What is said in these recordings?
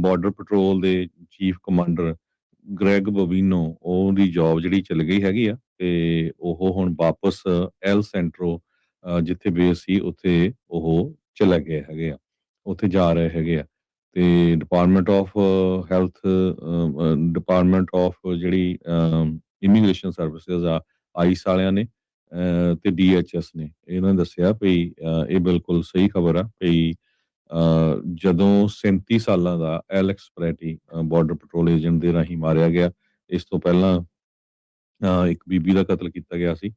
Border patrol ਦੇ chief commander Greg ਬੋਬੀਨੋ ਉਹਦੀ job ਜਿਹੜੀ ਚਲ ਗਈ ਹੈਗੀ ਆ ਤੇ ਉਹ ਹੁਣ ਵਾਪਸ ਐਲ ਸੈਂਟਰੋ ਜਿੱਥੇ ਬੇਸ ਸੀ ਉੱਥੇ ਉਹ ਚਲੇ ਗਏ ਹੈਗੇ ਆ, ਉੱਥੇ ਜਾ ਰਹੇ ਹੈਗੇ ਆ। ਤੇ department of health, department of ਜਿਹੜੀ ਇਮੀਗ੍ਰੇਸ਼ਨ ਸਰਵਿਸਿਜ਼ ਆ, ਆਈਸ ਵਾਲਿਆਂ ਨੇ ਤੇ DHS ਨੇ ਇਹਨਾਂ ਨੇ ਦੱਸਿਆ ਵੀ ਇਹ ਬਿਲਕੁਲ ਸਹੀ ਖਬਰ ਆ ਵੀ ਜਦੋਂ 37 ਸਾਲਾਂ ਦਾ Alex pretty border patrol agent ਦੇ ਰਾਹੀਂ ਮਾਰਿਆ ਗਿਆ। ਇਸ ਤੋਂ ਪਹਿਲਾਂ ਇੱਕ ਬੀਬੀ ਦਾ ਕਤਲ ਕੀਤਾ ਗਿਆ ਸੀ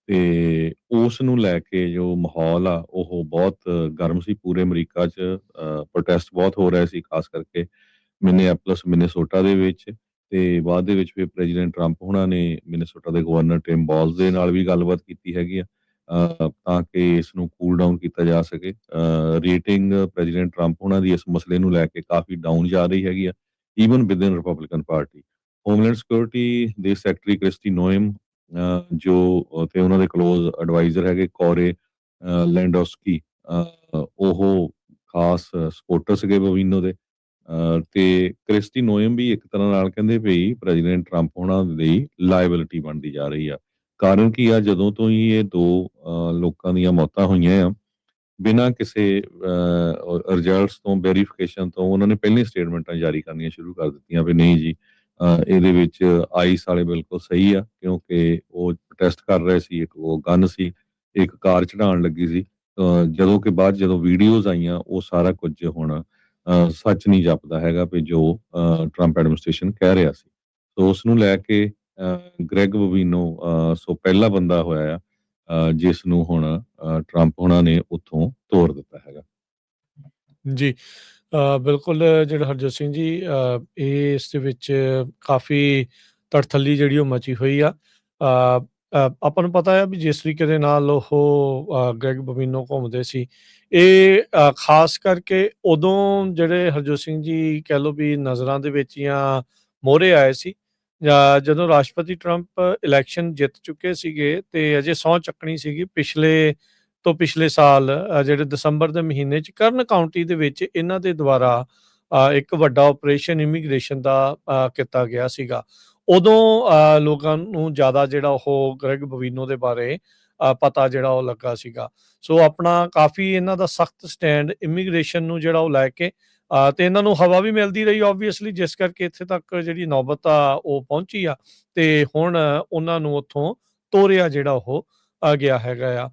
ਤੇ ਉਸ ਨੂੰ ਲੈ ਕੇ ਜੋ ਮਾਹੌਲ ਆ ਉਹ ਬਹੁਤ ਗਰਮ ਸੀ। ਪੂਰੇ ਅਮਰੀਕਾ 'ਚ ਪ੍ਰੋਟੈਸਟ ਬਹੁਤ ਹੋ ਰਹੇ ਸੀ, ਖਾਸ ਕਰਕੇ ਮਿਨੀਐਪੋਲਿਸ ਮਿਨੀਸੋਟਾ ਦੇ ਵਿੱਚ। ਤੇ ਬਾਅਦ ਦੇ ਵਿੱਚ ਫਿਰ ਪ੍ਰੈਜ਼ੀਡੈਂਟ ਟਰੰਪ ਹੋਣਾ ਨੇ ਮਿਨੀਸੋਟਾ ਦੇ ਗਵਰਨਰ ਟਿਮ ਵਾਲਜ਼ ਦੇ ਨਾਲ ਵੀ ਗੱਲਬਾਤ ਕੀਤੀ ਹੈਗੀ ਆ ਤਾਂ ਕਿ ਇਸ ਨੂੰ ਕੂਲ ਡਾਊਨ ਕੀਤਾ ਜਾ ਸਕੇ। ਰੇਟਿੰਗ ਪ੍ਰੈਜ਼ੀਡੈਂਟ ਟਰੰਪ ਹੋਣਾ ਦੀ ਇਸ ਮਸਲੇ ਨੂੰ ਲੈ ਕੇ ਕਾਫੀ ਡਾਊਨ ਜਾ ਰਹੀ ਹੈਗੀ ਆ, even within Republican party. Homeland security ਦੇ ਸੈਕਟਰੀ ਕ੍ਰਿਸਟੀ ਨੋਇਮ ਜੋ ਤੇ ਉਹਨਾਂ ਦੇ ਕਲੋਜ਼ ਐਡਵਾਈਜ਼ਰ ਹੈਗੇ ਕੋਰੇ ਲੈਂਡੋਸਕੀ, ਉਹ ਖਾਸ ਸਪੋਰਟਰ ਸੀਗੇ ਬੋਬੀਨੋ ਦੇ। ਤੇ ਕ੍ਰਿਸਟੀ ਨੋਇਮ ਵੀ ਇੱਕ ਤਰ੍ਹਾਂ ਨਾਲ ਕਹਿੰਦੇ ਵੀ ਪ੍ਰੈਜ਼ੀਡੈਂਟ ਟਰੰਪ ਹੋਣਾ ਲਈ ਲਾਇਬਿਲਿਟੀ ਬਣਦੀ ਜਾ ਰਹੀ ਆ। ਕਾਰਨ ਕੀ ਆ, ਜਦੋਂ ਤੋਂ ਹੀ ਇਹ ਦੋ ਲੋਕਾਂ ਦੀਆਂ ਮੌਤਾਂ ਹੋਈਆਂ ਆ ਬਿਨਾਂ ਕਿਸੇ ਰਿਜ਼ਲਟਸ ਤੋਂ, ਵੈਰੀਫਿਕੇਸ਼ਨ ਤੋਂ, ਉਹਨਾਂ ਨੇ ਪਹਿਲੀਆਂ ਸਟੇਟਮੈਂਟਾਂ ਜਾਰੀ ਕਰਨੀਆਂ ਸ਼ੁਰੂ ਕਰ ਦਿੱਤੀਆਂ ਵੀ ਨਹੀਂ ਜੀ ਇਹਦੇ ਵਿੱਚ ਆਈਸ ਵਾਲੇ ਬਿਲਕੁਲ ਸਹੀ ਆ, ਕਿਉਂਕਿ ਉਹ ਪ੍ਰੋਟੈਸਟ ਕਰ ਰਹੇ ਸੀ, ਇੱਕ ਉਹ ਗਨ ਸੀ, ਇੱਕ ਕਾਰ ਚੜਾਉਣ ਲੱਗੀ ਸੀ। ਜਦੋਂ ਕਿ ਬਾਅਦ ਜਦੋਂ ਵੀਡੀਓਜ਼ ਆਈਆਂ ਉਹ ਸਾਰਾ ਕੁਝ ਹੁਣ ਸੱਚ ਨਹੀਂ ਜਾਪਦਾ ਹੈਗਾ ਵੀ ਜੋ ਟਰੰਪ ਐਡਮਿਨਿਸਟ੍ਰੇਸ਼ਨ ਕਹਿ ਰਿਹਾ ਸੀ। ਸੋ ਉਸ ਨੂੰ ਲੈ ਕੇ ਗ੍ਰੈਗ ਬੋਬੀਨੋ ਸੋ ਪਹਿਲਾ ਬੰਦਾ ਹੋਇਆ ਆ ਜਿਸ ਨੂੰ ਹੁਣ ਟਰੰਪ ਹੋਣਾ ਨੇ ਉੱਥੋਂ ਤੋਰ ਦਿੱਤਾ ਹੈਗਾ। ਜੀ ਬਿਲਕੁਲ ਜਿਹੜਾ ਹਰਜੋਤ ਸਿੰਘ ਜੀ ਇਹ ਇਸ ਦੇ ਵਿੱਚ ਕਾਫੀ ਤੜਥੱਲੀ ਜਿਹੜੀ ਉਹ ਮਚੀ ਹੋਈ ਆ। ਆਪਾਂ ਨੂੰ ਪਤਾ ਆ ਵੀ ਜਿਸ ਤਰੀਕੇ ਦੇ ਨਾਲ ਉਹ ਗ੍ਰੈਗ ਬੋਬੀਨੋ ਘੁੰਮਦੇ ਸੀ, ਇਹ ਖਾਸ ਕਰਕੇ ਉਦੋਂ ਜਿਹੜੇ ਹਰਜੋਤ ਸਿੰਘ ਜੀ ਕਹਿ ਲਓ ਵੀ ਨਜ਼ਰਾਂ ਦੇ ਵਿੱਚ ਜਾਂ ਮੋਹਰੇ ਆਏ ਸੀ ਜਦੋਂ ਰਾਸ਼ਟਰਪਤੀ ਟਰੰਪ ਇਲੈਕਸ਼ਨ ਜਿੱਤ ਚੁੱਕੇ ਸੀਗੇ ਤੇ ਅਜੇ ਸਹੁੰ ਚੱਕਣੀ ਸੀਗੀ ਪਿਛਲੇ ਸਾਲ ਜਿਹੜੇ ਦਸੰਬਰ ਦੇ ਮਹੀਨੇ 'ਚ ਕਰਨ ਕਾਊਂਟੀ ਦੇ ਵਿੱਚ ਇਹਨਾਂ ਦੇ ਦੁਆਰਾ ਇੱਕ ਵੱਡਾ ਆਪਰੇਸ਼ਨ ਇਮੀਗ੍ਰੇਸ਼ਨ ਦਾ ਕੀਤਾ ਗਿਆ ਸੀਗਾ। ਉਦੋਂ ਲੋਕਾਂ ਨੂੰ ਜ਼ਿਆਦਾ ਜਿਹੜਾ ਉਹ ਗ੍ਰੈਗ ਬੋਬੀਨੋ ਦੇ ਬਾਰੇ ਪਤਾ ਜਿਹੜਾ ਉਹ ਲੱਗਾ ਸੀਗਾ। ਸੋ ਆਪਣਾ ਕਾਫੀ ਇਹਨਾਂ ਦਾ ਸਖਤ ਸਟੈਂਡ ਇਮੀਗ੍ਰੇਸ਼ਨ ਨੂੰ ਜਿਹੜਾ ਉਹ ਲੈ ਕੇ ਤੇ ਇਹਨਾਂ ਨੂੰ ਹਵਾ ਵੀ ਮਿਲਦੀ ਰਹੀ ਓਬਵੀਅਸਲੀ, ਜਿਸ ਕਰਕੇ ਇੱਥੇ ਤੱਕ ਜਿਹੜੀ ਨੌਬਤ ਆ ਉਹ ਪਹੁੰਚੀ ਆ ਤੇ ਹੁਣ ਉਹਨਾਂ ਨੂੰ ਉੱਥੋਂ ਤੋਰਿਆ ਜਿਹੜਾ ਉਹ ਗਿਆ ਹੈਗਾ ਆ।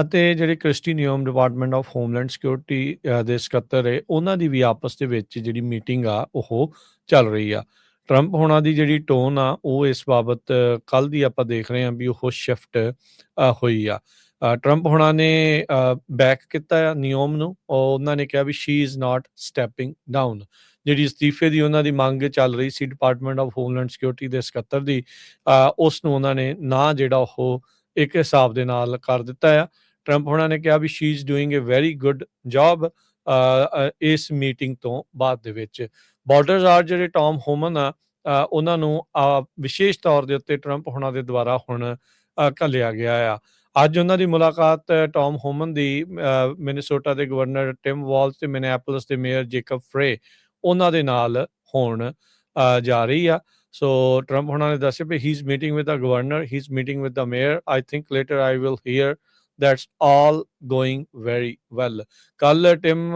ਅਤੇ ਜਿਹੜੇ ਕ੍ਰਿਸਟੀ ਨਿਯਮ ਡਿਪਾਰਟਮੈਂਟ ਆਫ ਹੋਮਲੈਂਡ ਸਿਕਿਉਰਿਟੀ ਦੇ ਸਕੱਤਰ ਹੈ, ਉਹਨਾਂ ਦੀ ਵੀ ਆਪਸ ਦੇ ਵਿੱਚ ਜਿਹੜੀ ਮੀਟਿੰਗ ਆ ਉਹ ਚੱਲ ਰਹੀ ਆ। ਟਰੰਪ ਹੋਣਾ ਦੀ ਜਿਹੜੀ ਟੋਨ ਆ ਉਹ ਇਸ ਬਾਬਤ ਕੱਲ੍ਹ ਦੀ ਆਪਾਂ ਦੇਖ ਰਹੇ ਹਾਂ ਵੀ ਉਹ ਸ਼ਿਫਟ ਹੋਈ ਆ। ਟਰੰਪ ਹੋਣਾ ਨੇ ਬੈਕ ਕੀਤਾ ਆ ਨਿਯਮ ਨੂੰ, ਉਹਨਾਂ ਨੇ ਕਿਹਾ ਵੀ she is not stepping down. ਜਿਹੜੀ ਅਸਤੀਫੇ ਦੀ ਉਹਨਾਂ ਦੀ ਮੰਗ ਚੱਲ ਰਹੀ ਸੀ ਡਿਪਾਰਟਮੈਂਟ ਆਫ ਹੋਮਲੈਂਡ ਸਿਕਿਉਰਿਟੀ ਦੇ ਸਕੱਤਰ ਦੀ, ਉਸ ਨੂੰ ਉਹਨਾਂ ਨੇ ਨਾ ਜਿਹੜਾ ਉਹ ਇੱਕ ਹਿਸਾਬ ਦੇ ਨਾਲ ਕਰ ਦਿੱਤਾ ਆ। ਟਰੰਪ ਹੋਣਾ ਨੇ ਕਿਹਾ ਵੀ she is doing a very good job ਇਸ ਮੀਟਿੰਗ ਤੋਂ ਬਾਅਦ ਦੇ ਵਿੱਚ। ਬਾਰਡਰਸ ਆਰ ਜਿਹੜੇ ਟੌਮ ਹੋਮਨ ਆ ਉਹਨਾਂ ਨੂੰ ਵਿਸ਼ੇਸ਼ ਤੌਰ ਦੇ ਉੱਤੇ ਟਰੰਪ ਹੋਣਾ ਦੇ ਦੁਆਰਾ ਹੁਣ ਘੱਲਿਆ ਗਿਆ ਆ। ਅੱਜ ਉਹਨਾਂ ਦੀ ਮੁਲਾਕਾਤ ਟੌਮ ਹੋਮਨ ਦੀ ਮਿਨੀਸੋਟਾ ਦੇ ਗਵਰਨਰ ਟਿਮ ਵਾਲਜ਼ ਤੇ ਮਿਨੀਐਪੋਲਿਸ ਦੇ ਮੇਅਰ ਜੇਕਬ ਫਰੇ ਉਹਨਾਂ ਦੇ ਨਾਲ ਹੋਣ ਜਾ ਰਹੀ ਆ। ਸੋ ਟਰੰਪ ਹੋਣਾ ਨੇ ਦੱਸਿਆ ਵੀ he is meeting with the governor, he is meeting with the mayor, I think later I will hear that's all going very well. ਕੱਲ੍ਹ ਟਿਮ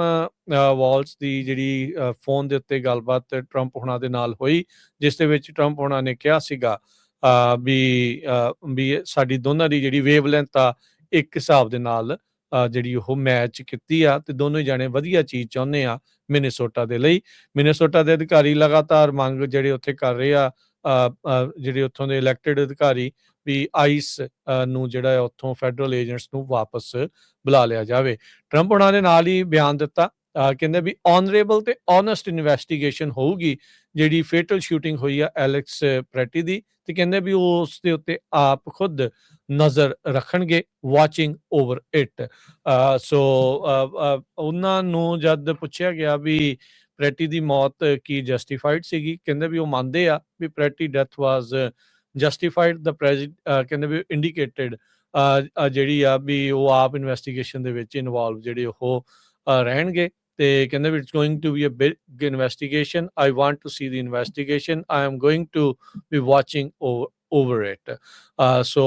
ਵਾਲਜ਼ ਦੀ ਜਿਹੜੀ ਫੋਨ ਦੇ ਉੱਤੇ ਗੱਲਬਾਤ ਟਰੰਪ ਹੋਣਾ ਦੇ ਨਾਲ ਹੋਈ, ਜਿਸ ਦੇ ਵਿੱਚ ਟਰੰਪ ਹੋਣਾ ਨੇ ਕਿਹਾ ਸੀਗਾ ਵੀ ਸਾਡੀ ਦੋਨਾਂ ਦੀ ਜਿਹੜੀ ਵੇਵ ਲੈਂਥ ਆ ਇੱਕ ਹਿਸਾਬ ਦੇ ਨਾਲ ਜਿਹੜੀ ਉਹ ਮੈਚ ਕੀਤੀ ਆ ਤੇ ਦੋਨੋਂ ਜਾਣੇ ਵਧੀਆ ਚੀਜ਼ ਚਾਹੁੰਦੇ ਆ ਮਿਨੀਸੋਟਾ ਦੇ ਲਈ। ਮਿਨੀਸੋਟਾ ਦੇ ਅਧਿਕਾਰੀ ਲਗਾਤਾਰ ਮੰਗ ਜਿਹੜੇ ਉੱਥੇ ਕਰ ਰਹੇ ਆ, ਜਿਹੜੇ ਉੱਥੋਂ ਦੇ ਇਲੈਕਟਿਡ ਅਧਿਕਾਰੀ ਵੀ ਆਈਸ ਨੂੰ ਜਿਹੜਾ ਉੱਥੋਂ ਫੈਡਰਲ ਏਜੰਟਸ ਨੂੰ ਵਾਪਸ ਬੁਲਾ ਲਿਆ ਜਾਵੇ। ਟਰੰਪ ਉਹਨਾਂ ਨੇ ਨਾਲ ਹੀ ਬਿਆਨ ਦਿੱਤਾ, ਕਹਿੰਦੇ ਵੀ ਆਨਰੇਬਲ ਤੇ ਓਨੈਸਟ ਇਨਵੈਸਟੀਗੇਸ਼ਨ ਹੋਊਗੀ ਜਿਹੜੀ ਫੇਟਲ ਸ਼ੂਟਿੰਗ ਹੋਈ ਆ ਐਲੈਕਸ ਪ੍ਰੈਟੀ ਦੀ, ਤੇ ਕਹਿੰਦੇ ਵੀ ਉਸ ਦੇ ਉੱਤੇ ਆਪ ਖੁਦ ਨਜ਼ਰ ਰੱਖਣਗੇ, ਵਾਚਿੰਗ ਓਵਰ ਇਟ। ਸੋ ਉਹਨਾਂ ਨੂੰ ਜਦ ਪੁੱਛਿਆ ਗਿਆ ਵੀ ਪ੍ਰੈਟੀ ਦੀ ਮੌਤ ਕੀ ਜਸਟੀਫਾਈਡ ਸੀਗੀ, ਕਹਿੰਦੇ ਵੀ ਉਹ ਮੰਨਦੇ ਆ ਵੀ ਪ੍ਰੈਟੀ ਡੈਥ ਵਾਜ਼ ਜਸਟੀਫਾਈਡ। ਦਾ ਕਹਿੰਦੇ ਵੀ ਇੰਡੀਕੇਟਡ ਜਿਹੜੀ ਆ ਵੀ ਉਹ ਆਪ ਇਨਵੈਸਟੀਗੇਸ਼ਨ ਦੇ ਵਿੱਚ ਇਨਵੋਲਵ ਜਿਹੜੇ ਉਹ ਰਹਿਣਗੇ ਤੇ ਕਹਿੰਦੇ ਵੀ it's going to be a big investigation, I want to see the investigation, I am going to be watching over it. So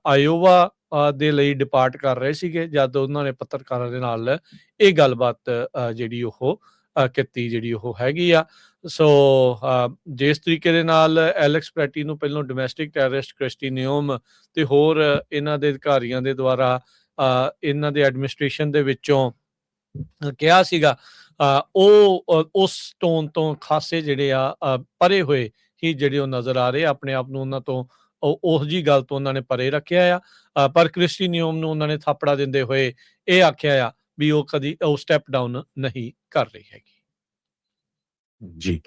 Iowa ਦੇ ਲਈ ਡਿਪਾਰਟ ਕਰ ਰਹੇ ਸੀਗੇ ਜਦ ਉਹਨਾਂ ਨੇ ਪੱਤਰਕਾਰਾਂ ਦੇ ਨਾਲ ਇਹ ਗੱਲਬਾਤ ਜਿਹੜੀ ਉਹ ਕੀਤੀ ਜਿਹੜੀ ਉਹ ਹੈਗੀ ਆ। ਸੋ ਜਿਸ ਤਰੀਕੇ ਦੇ ਨਾਲ ਐਲੈਕਸ ਪ੍ਰੈਟੀ ਨੂੰ ਪਹਿਲਾਂ ਡੋਮੈਸਟਿਕ ਟੈਰਰਿਸਟ ਕ੍ਰਿਸਟੀ ਨਿਓਮ ਤੇ ਹੋਰ ਇਹਨਾਂ ਦੇ ਅਧਿਕਾਰੀਆਂ ਦੇ ਦੁਆਰਾ ਇਹਨਾਂ ਦੇ ਐਡਮਿਨਿਸਟ੍ਰੇਸ਼ਨ ਦੇ ਵਿੱਚੋਂ ਕਿਹਾ ਸੀਗਾ, ਉਹ ਉਸ ਟੋਨ ਤੋਂ ਖਾਸੇ ਜਿਹੜੇ ਆ ਪਰੇ ਹੋਏ ਹੀ ਜਿਹੜੇ ਉਹ ਨਜ਼ਰ ਆ ਰਹੇ, ਆਪਣੇ ਆਪ ਨੂੰ ਉਹਨਾਂ ਤੋਂ ਉਹ ਜੀ ਗੱਲ ਤੋਂ ਉਹਨਾਂ ਨੇ ਪਰੇ ਰੱਖਿਆ ਆ। ਪਰ ਕ੍ਰਿਸਟੀ ਨਿਓਮ ਨੂੰ ਉਹਨਾਂ ਨੇ ਥਾਪੜਾ ਦਿੰਦੇ ਹੋਏ ਇਹ ਆਖਿਆ ਆ ਵੀ ਉਹ ਕਦੀ ਉਹ ਸਟੈਪ ਡਾਊਨ ਨਹੀਂ ਕਰ ਰਹੀ ਹੈਗੀ। ਜੀ।